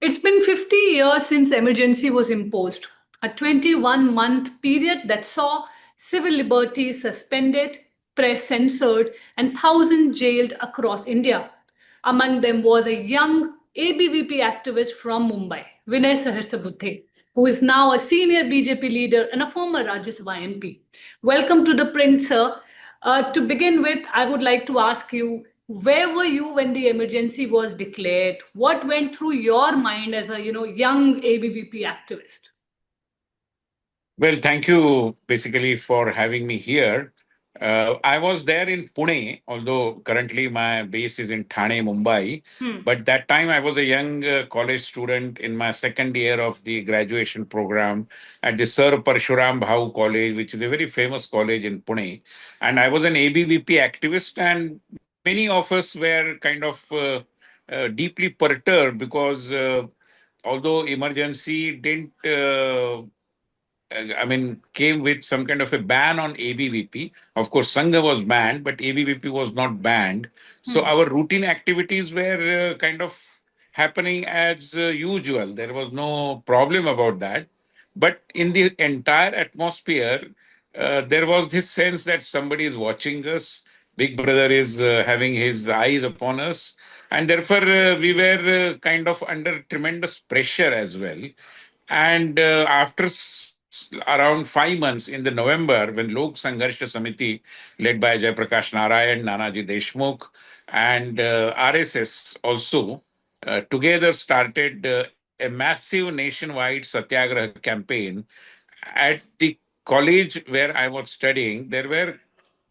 It's been 50 years since emergency was imposed, a 21-month period that saw civil liberties suspended, press censored, and thousands jailed across India. Among them was a young ABVP activist from Mumbai, Vinay Sahasrabuddhe, who is now a senior BJP leader and a former Rajya Sabha MP. Welcome to the print, sir. To begin with, I would like to ask you, where were you when the emergency was declared? What went through your mind as a young ABVP activist? Well, thank you basically for having me here. I was there in Pune, although currently my base is in Thane, Mumbai. But that time I was a young college student in my second year of the graduation program at the Sir Parshuram Bhau College, which is a very famous college in Pune. And I was an ABVP activist, and many of us were kind of deeply perturbed because although emergency didn't came with some kind of a ban on ABVP. Of course, Sangha was banned, but ABVP was not banned. So our routine activities were kind of happening as usual. There was no problem about that. But in the entire atmosphere, there was this sense that somebody is watching us. Big Brother is having his eyes upon us. And therefore, we were kind of under tremendous pressure as well. And after around 5 months in the November, when Lok Sangharsha Samiti, led by Jayaprakash Narayan, Nanaji Deshmukh, and RSS also, together started a massive nationwide Satyagraha campaign. At the college where I was studying, there were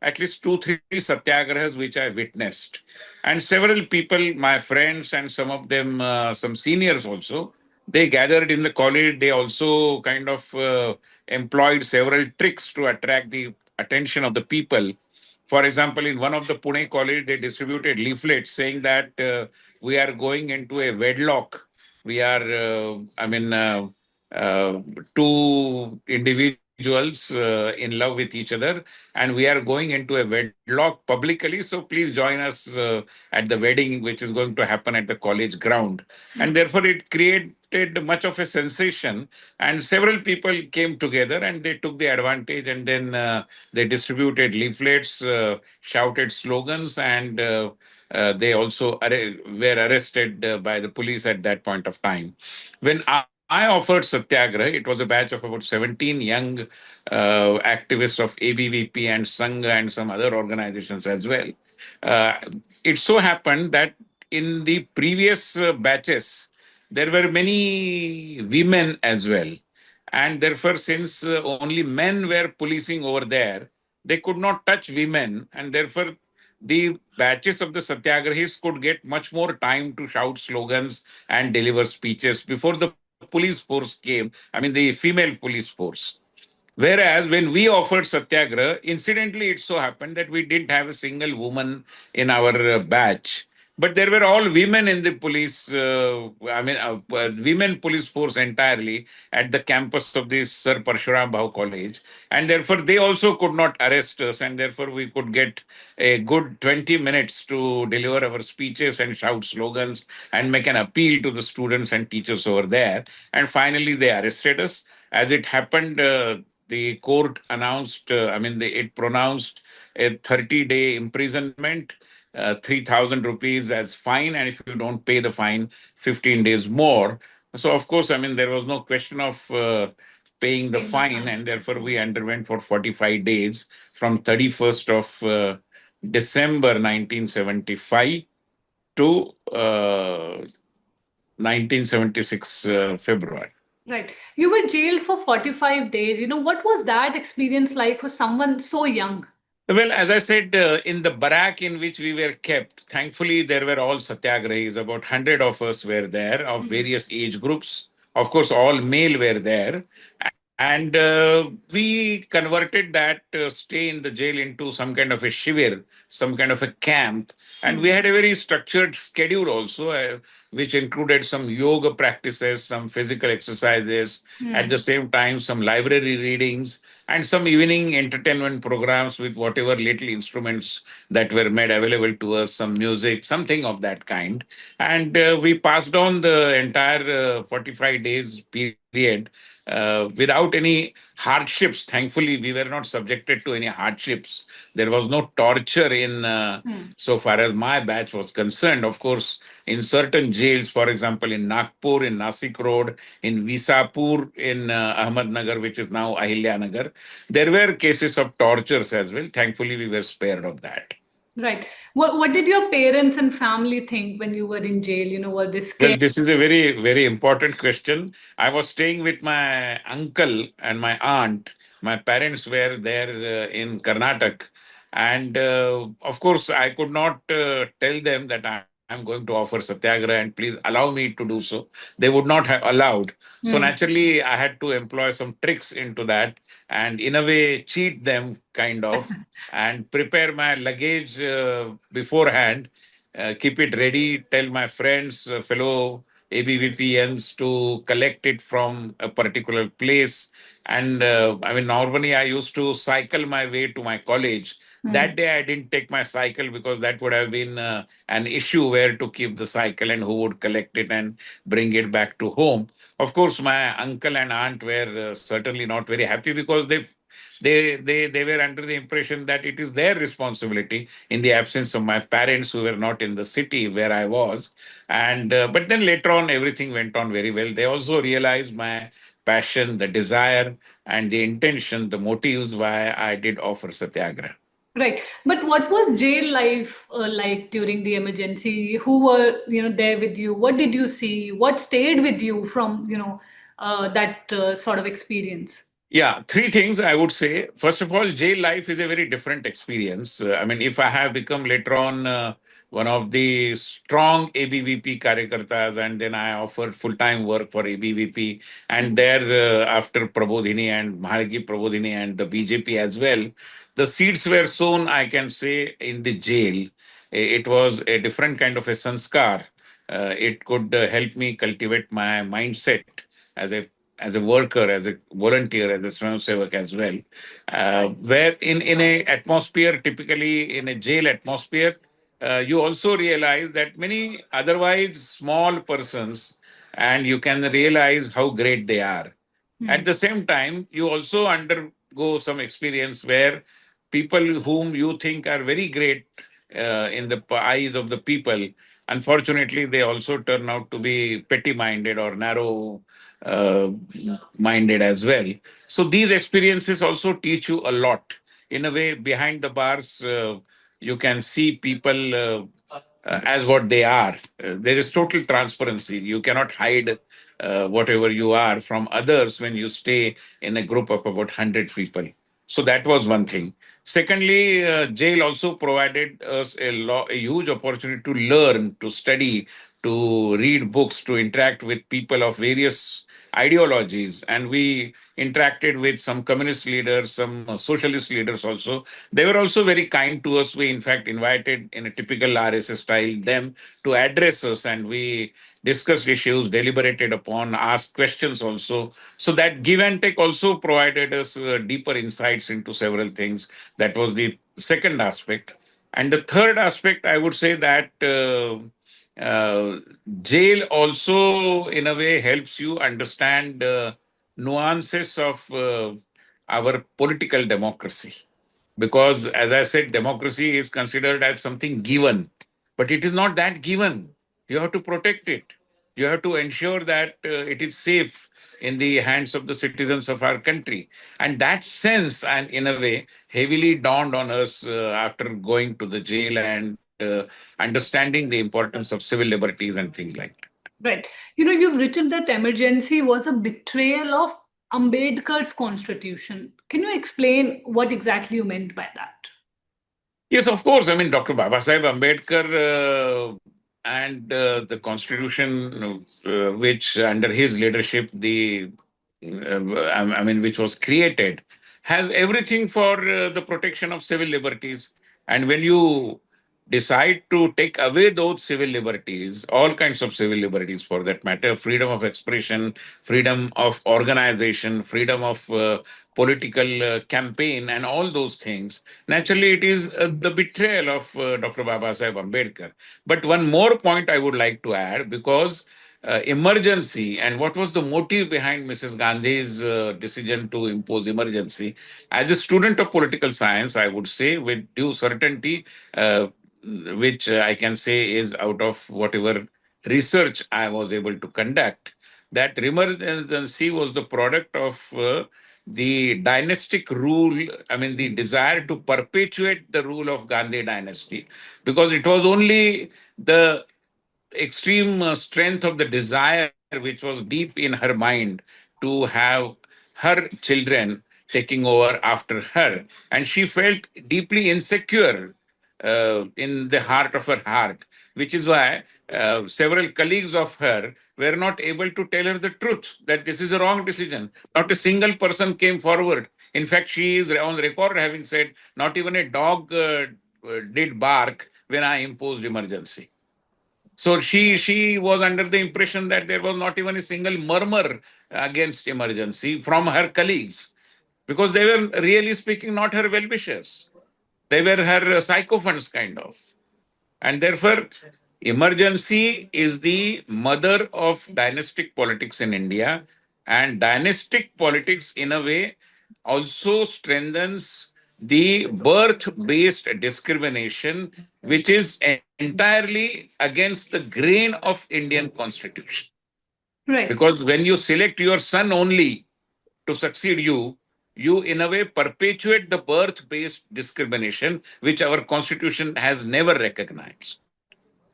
at least two, three satyagrahas which I witnessed. And several people, my friends, and some of them, some seniors also, they gathered in the college. They also kind of employed several tricks to attract the attention of the people. For example, in one of the Pune college, they distributed leaflets saying that we are going into a wedlock. We are, uh, two individuals in love with each other, and we are going into a wedlock publicly. So please join us at the wedding, which is going to happen at the college ground. And therefore, it created much of a sensation. And several people came together and they took the advantage, and then they distributed leaflets, shouted slogans, and they also were arrested by the police at that point of time. When I offered Satyagraha, it was a batch of about 17 young activists of ABVP and Sangha and some other organizations as well. Uh, it so happened that in the previous batches, there were many women as well. And therefore, since only men were policing over there, they could not touch women. And therefore, the batches of the Satyagrahis could get much more time to shout slogans and deliver speeches before the police force came. I mean, the female police force. Whereas when we offered Satyagraha, incidentally, it so happened that we didn't have a single woman in our batch. But there were all women in the police, women police force entirely at the campus of the Sir Parshuram Bhau College. And therefore, they also could not arrest us. And therefore, we could get a good 20 minutes to deliver our speeches and shout slogans and make an appeal to the students and teachers over there. And finally, they arrested us. As it happened, the court announced, it pronounced a 30-day imprisonment, 3,000 rupees as fine, and if you don't pay the fine, 15 days more. So, of course, there was no question of paying the fine, and therefore we underwent for 45 days from 31st of December 1975 to 1976 February. Right. You were jailed for 45 days. What was that experience like for someone so young? Well, as I said, in the barrack in which we were kept, thankfully there were all satyagrahis. About 100 of us were there of various age groups. Of course, all male were there. And we converted that stay in the jail into some kind of a shivir, some kind of a camp. And we had a very structured schedule also, which included some yoga practices, some physical exercises, at the same time, some library readings, and some evening entertainment programs with whatever little instruments that were made available to us, some music, something of that kind. And we passed on the entire 45 days period without any hardships. Thankfully, we were not subjected to any hardships. There was no torture in so far as my batch was concerned. Of course, in certain jails, for example, in Nagpur, in Nasik Road, in Visapur, in Ahmednagar, which is now Ahilyanagar, there were cases of tortures as well. Thankfully, we were spared of that. Right. What did your parents and family think when you were in jail? Were they Well, scared? this is a very, very important question. I was staying with my uncle and my aunt. My parents were there in Karnataka. And of course, I could not tell them that I'm going to offer Satyagraha and please allow me to do so. They would not have allowed. So naturally, I had to employ some tricks into that and, in a way, cheat them kind of and prepare my luggage beforehand, keep it ready, tell my friends, fellow ABVPNs to collect it from a particular place. And I mean, normally I used to cycle my way to my college. That day I didn't take my cycle because that would have been an issue where to keep the cycle and who would collect it and bring it back to home. Of course, my uncle and aunt were certainly not very happy because they were under the impression that it is their responsibility in the absence of my parents who were not in the city where I was. And but then later on, everything went on very well. They also realized my passion, the desire, and the intention, the motives why I did offer Satyagraha. Right. But what was jail life like during the emergency? Who were, there with you? What did you see? What stayed with you from, that sort of experience? Yeah, three things I would say. First of all, jail life is a very different experience. I mean, if I have become later on one of the strong ABVP karyakartas, and then I offered full time work for ABVP, and there after Prabodhini and Maharagi Prabodhini and the BJP as well, the seeds were sown, I can say, in the jail. It was a different kind of a sanskar. It could help me cultivate my mindset as a worker, as a volunteer, as a Swayamsevak as well, where in a atmosphere, typically in a jail atmosphere, you also realize that many otherwise small persons, and you can realize how great they are. At the same time, you also undergo some experience where people whom you think are very great in the eyes of the people, unfortunately, they also turn out to be petty minded or narrow uh, minded as well. So these experiences also teach you a lot. In a way, behind the bars, you can see people as what they are. There is total transparency. You cannot hide whatever you are from others when you stay in a group of about 100 people. So that was one thing. Secondly, jail also provided us a huge opportunity to learn, to study, to read books, to interact with people of various ideologies. And we interacted with some communist leaders, some socialist leaders also. They were also very kind to us. We, in fact, invited in a typical RSS style them to address us, and we discussed issues, deliberated upon, asked questions also. So that give and take also provided us deeper insights into several things. That was the second aspect. And the third aspect, I would say that uh, jail also, in a way, helps you understand nuances of our political democracy. Because, as I said, democracy is considered as something given, but it is not that given. You have to protect it. You have to ensure that it is safe in the hands of the citizens of our country. And that sense, and in a way, heavily dawned on us after going to the jail and understanding the importance of civil liberties and things like that. Right. You've written that emergency was a betrayal of Ambedkar's constitution. Can you explain what exactly you meant by that? Yes, of course. I mean, Dr. Babasaheb Ambedkar and the constitution, which under his leadership, the I mean, which was created, has everything for the protection of civil liberties. And when you decide to take away those civil liberties, all kinds of civil liberties for that matter, freedom of expression, freedom of organization, freedom of political campaign, and all those things, naturally it is the betrayal of Dr. Baba Saheb Ambedkar. But one more point I would like to add, because emergency and what was the motive behind Mrs. Gandhi's decision to impose emergency. As a student of political science, I would say with due certainty, which I can say is out of whatever research I was able to conduct, that emergency was the product of the dynastic rule, I mean, the desire to perpetuate the rule of Gandhi dynasty, because it was only the extreme strength of the desire which was deep in her mind to have her children taking over after her. And she felt deeply insecure in the heart of her heart, which is why several colleagues of her were not able to tell her the truth that this is a wrong decision. Not a single person came forward. In fact, she is on record having said, not even a dog did bark when I imposed emergency. So she was under the impression that there was not even a single murmur against emergency from her colleagues, because they were really speaking not her well-wishers. They were her sycophants kind of. And therefore, emergency is the mother of dynastic politics in India. And dynastic politics, in a way, also strengthens the birth based discrimination, which is entirely against the grain of Indian constitution. Right. Because when you select your son only to succeed you, you in a way perpetuate the birth based discrimination, which our constitution has never recognized.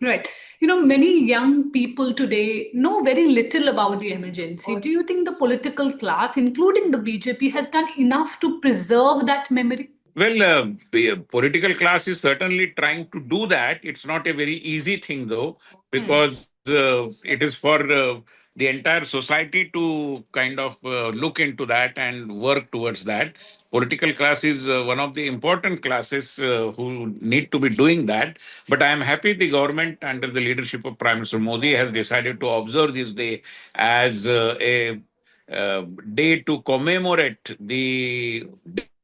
Right. Many young people today know very little about the emergency. Do you think the political class, including the BJP, has done enough to preserve that memory? Well, the political class is certainly trying to do that. It's not a very easy thing, though, Hmm. because it is for the entire society to kind of look into that and work towards that. Political class is one of the important classes who need to be doing that. But I am happy the government, under the leadership of Prime Minister Modi, has decided to observe this day as a day to commemorate the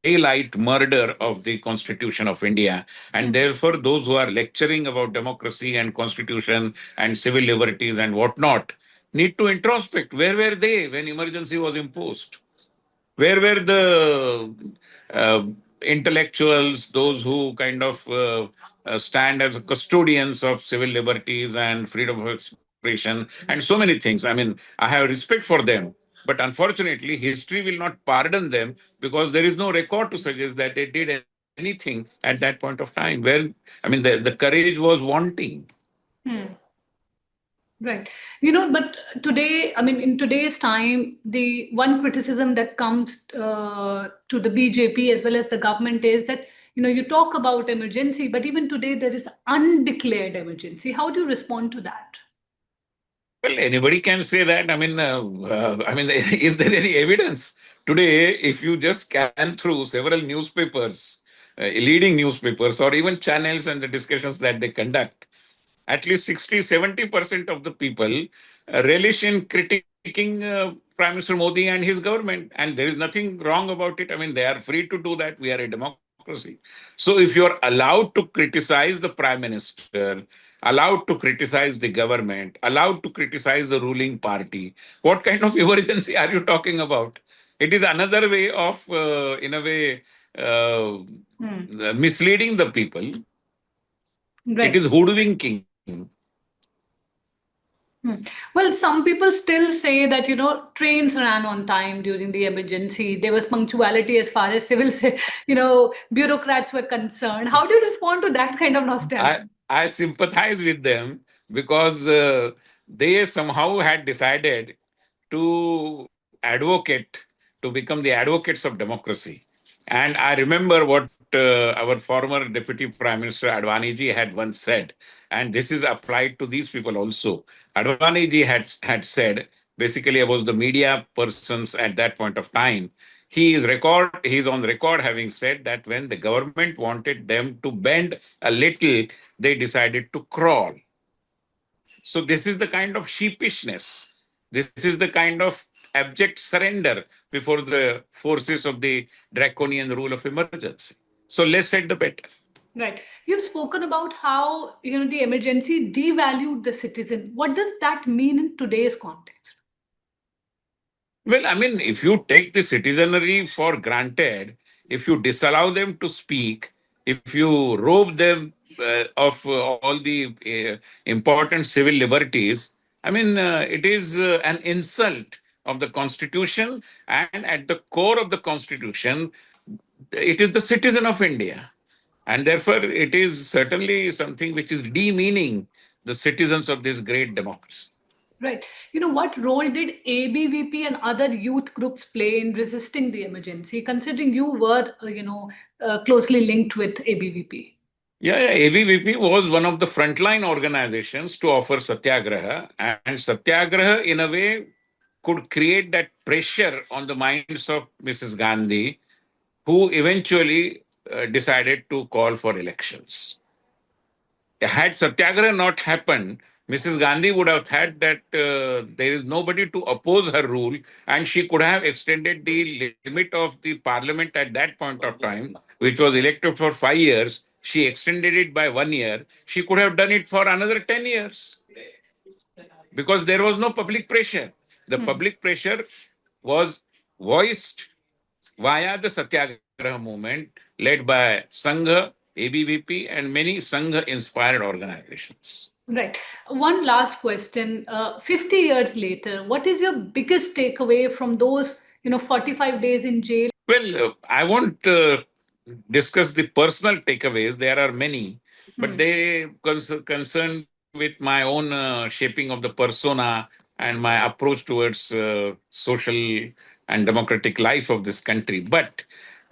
daylight murder of the Constitution of India. And Hmm. therefore, those who are lecturing about democracy and constitution and civil liberties and whatnot need to introspect. Where were they when emergency was imposed? Where were the uh, intellectuals, those who kind of stand as custodians of civil liberties and freedom of expression and so many things? I mean, I have respect for them. But unfortunately, history will not pardon them, because there is no record to suggest that they did anything at that point of time. Where, I mean, the courage was wanting. Hmm. Right. But today, in today's time, the one criticism that comes to the BJP as well as the government is that, you talk about emergency, but even today there is undeclared emergency. How do you respond to that? Well, anybody can say that. I mean, is there any evidence today? If you just scan through several newspapers, leading newspapers, or even channels and the discussions that they conduct, at least 60-70% of the people relish in critiquing Prime Minister Modi and his government. And there is nothing wrong about it. I mean, they are free to do that. We are a democracy. So if you're allowed to criticize the Prime Minister, allowed to criticize the government, allowed to criticize the ruling party, what kind of emergency are you talking about? It is another way of, in a way, Hmm. misleading the people. It Right. is hoodwinking. Hmm. Well, some people still say that, trains ran on time during the emergency. There was punctuality as far as bureaucrats were concerned. How do you respond to that kind of nostalgia? I sympathize with them, because they somehow had decided to advocate, to become the advocates of democracy. And I remember what our former Deputy Prime Minister Advani ji had once said, and this is applied to these people also. Advani ji had said basically I was the media persons at that point of time. He's on record having said that when the government wanted them to bend a little, they decided to crawl. So this is the kind of sheepishness. This is the kind of abject surrender before the forces of the draconian rule of emergency. So less said, the better. Right. You've spoken about how the emergency devalued the citizen. What does that mean in today's context? Well, I mean, if you take the citizenry for granted, if you disallow them to speak, if you rob them of all the important civil liberties, I mean, it is an insult of the Constitution, and at the core of the Constitution, it is the citizen of India. And therefore, it is certainly something which is demeaning the citizens of this great democracy. Right. What role did ABVP and other youth groups play in resisting the emergency, considering you were, closely linked with ABVP? Yeah, ABVP was one of the frontline organizations to offer Satyagraha, and Satyagraha, in a way, could create that pressure on the minds of Mrs. Gandhi, who eventually decided to call for elections. Had Satyagraha not happened, Mrs. Gandhi would have had that there is nobody to oppose her rule, and she could have extended the limit of the parliament at that point of time, which was elected for 5 years. She extended it by 1 year. She could have done it for another 10 years because there was no public pressure. The public pressure was voiced via the Satyagraha movement led by Sangha, ABVP, and many Sangha inspired organizations. Right. One last question. 50 years later, what is your biggest takeaway from those, 45 days in jail? Well, I won't discuss the personal takeaways. There are many, but they concern with my own shaping of the persona and my approach towards social and democratic life of this country. But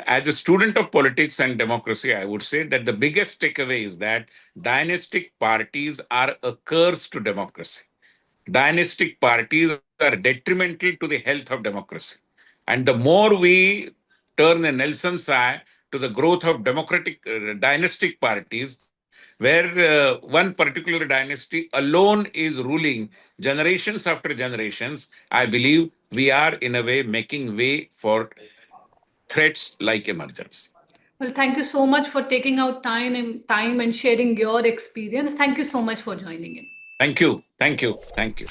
as a student of politics and democracy, I would say that the biggest takeaway is that dynastic parties are a curse to democracy. Dynastic parties are detrimental to the health of democracy. And the more we turn a Nelson's eye to the growth of democratic dynastic parties, where one particular dynasty alone is ruling generations after generations, I believe we are in a way making way for threats like emergence. Well, thank you so much for taking out time and sharing your experience. Thank you so much for joining in. Thank you. Thank you. Thank you.